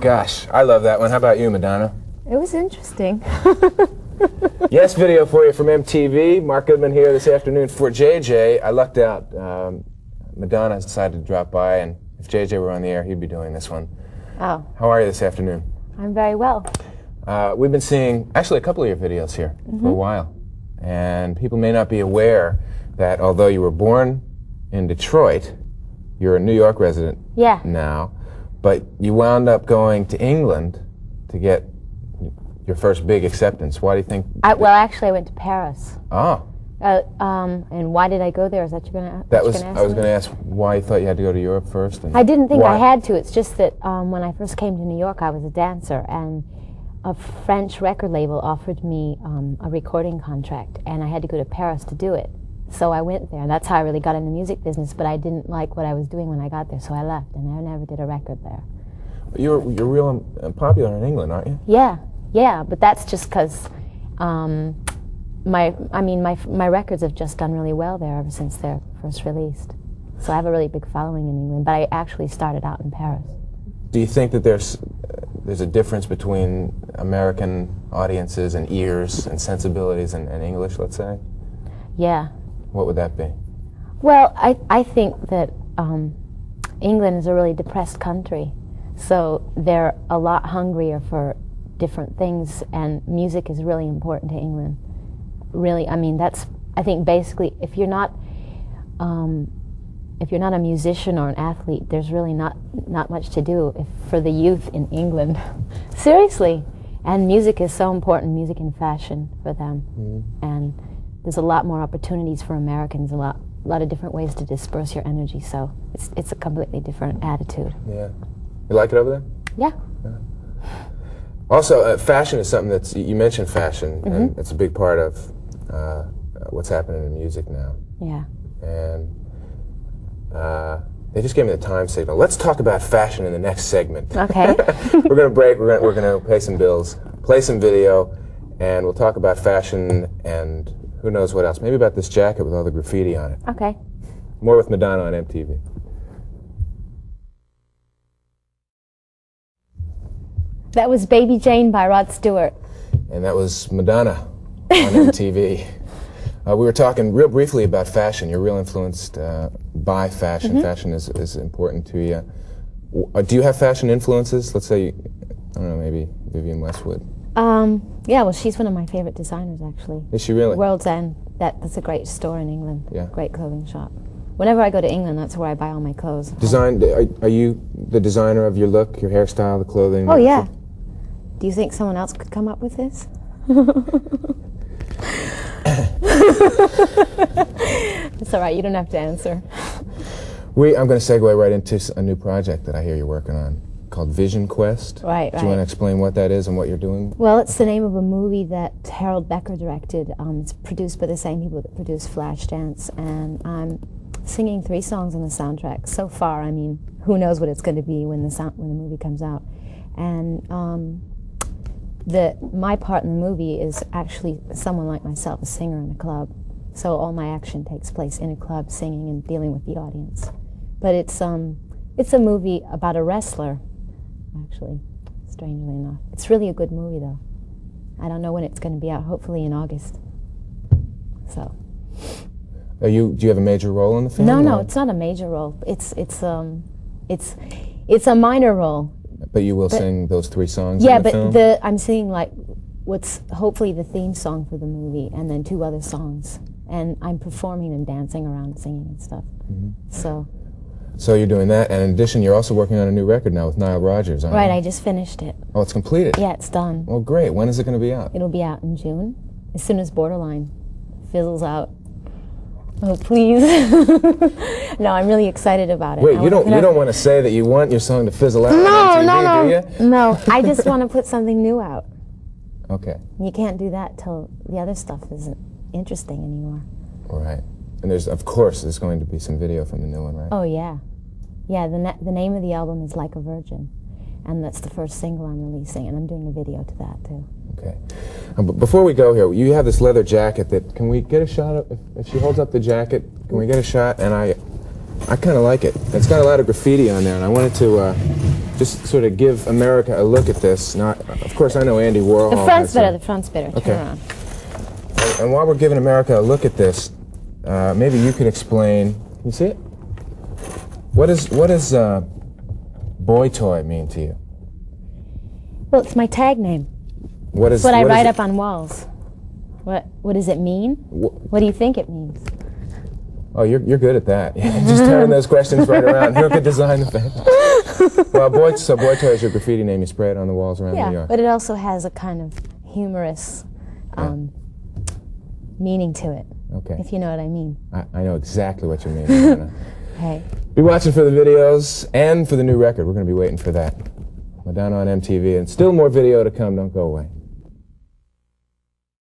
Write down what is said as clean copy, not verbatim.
Gosh, I love that one. How about you, Madonna? It was interesting. Yes, video for you from MTV. Mark Goodman here this afternoon for JJ. I lucked out. Madonna has decided to drop by, and if JJ were on the air, he'd be doing this one. Oh. How are you this afternoon? I'm very well. We've been seeing, actually, a couple of your videos here for a while. And people may not be aware that although you were born in Detroit, you're a New York resident now, but you wound up going to England to get your first big acceptance. Why do you think? Well, actually, I went to Paris. Oh. And why did I go there? Is that you're going to ask? I was going to ask why you thought you had to go to Europe first. And I didn't think why? I had to. It's just that when I first came to New York, I was a dancer, and a French record label offered me a recording contract, and I had to go to Paris to do it. So I went there, and that's how I really got in the music business, but I didn't like what I was doing when I got there, so I left, and I never did a record there. But you're real popular in England, aren't you? Yeah, but that's just because my records have just done really well there ever since they're first released. So I have a really big following in England, but I actually started out in Paris. Do you think that there's a difference between American audiences and ears and sensibilities and English, let's say? Yeah. What would that be? Well, I think that England is a really depressed country, so they're a lot hungrier for different things, and music is really important to England. Really, I mean, I think basically if you're not a musician or an athlete, there's really not much to do for the youth in England. Seriously. And music is so important, music and fashion for them. And there's a lot more opportunities for Americans, a lot of different ways to disperse your energy, so it's a completely different attitude. Yeah. You like it over there? Yeah. Also, fashion is something that's, you mentioned fashion, and it's a big part of what's happening in music now. Yeah. And they just gave me the time signal. Let's talk about fashion in the next segment. Okay. We're going to break. We're going to pay some bills, play some video, and we'll talk about fashion and who knows what else. Maybe about this jacket with all the graffiti on it. Okay. More with Madonna on MTV. That was Baby Jane by Rod Stewart. And that was Madonna on MTV. We were talking real briefly about fashion. You're real influenced by fashion. Fashion is important to you. Do you have fashion influences? Let's say, I don't know, maybe Vivienne Westwood. Yeah, well, she's one of my favorite designers, actually. Is she really? World's End. That's a great store in England. Yeah. Great clothing shop. Whenever I go to England, that's where I buy all my clothes. Are you the designer of your look, your hairstyle, the clothing? Oh, yeah. Do you think someone else could come up with this? It's all right, you don't have to answer. I'm going to segue right into a new project that I hear you're working on called Vision Quest. Right. Do you want to explain what that is and what you're doing? Well, it's the name of a movie that Harold Becker directed. It's produced by the same people that produced Flashdance, and I'm singing 3 songs on the soundtrack. So far, I mean, who knows what it's going to be when the movie comes out. And my part in the movie is actually someone like myself, a singer in a club. So all my action takes place in a club, singing and dealing with the audience. But it's a movie about a wrestler, actually, strangely enough. It's really a good movie, though. I don't know when it's going to be out, hopefully in August. So. Do you have a major role in the film? No, it's not a major role. It's a minor role. But you will sing those 3 songs in the film? Yeah, but I'm singing like what's hopefully the theme song for the movie, and then 2 other songs. And I'm performing and dancing around, singing and stuff. So you're doing that, and in addition, you're also working on a new record now with Nile Rodgers, aren't you? Right, I just finished it. Oh, it's completed? Yeah, it's done. Well, great. When is it going to be out? It'll be out in June, as soon as Borderline fizzles out. Oh, please. No, I'm really excited about it. Wait, you don't want to say that you want your song to fizzle out on MTV, do you? No, I just want to put something new out. Okay. You can't do that till the other stuff isn't interesting anymore. Right. And of course, there's going to be some video from the new one, right? Oh, yeah. Yeah, the name of the album is Like a Virgin, and that's the first single I'm releasing, and I'm doing a video to that, too. Okay. But before we go here, you have this leather jacket that, can we get a shot of, if she holds up the jacket, can we get a shot? And I kind of like it. It's got a lot of graffiti on there, and I wanted to just sort of give America a look at this. Not, of course, I know Andy Warhol. The front's better. The front's better. Okay. Turn around. And while we're giving America a look at this, maybe you could explain. Can you see it? What does boy toy mean to you? Well, it's my tag name. It's what I write up on walls. What does it mean? What do you think it means? Oh, you're good at that. Yeah, just turning those questions right around. Who could design the thing? Well, boy toy is your graffiti name. You spray it on the walls around New York. But it also has a kind of humorous meaning to it. Okay. If you know what I mean. I know exactly what you mean, Madonna. Hey. Be watching for the videos and for the new record. We're going to be waiting for that. Madonna on MTV, and still more video to come. Don't go away.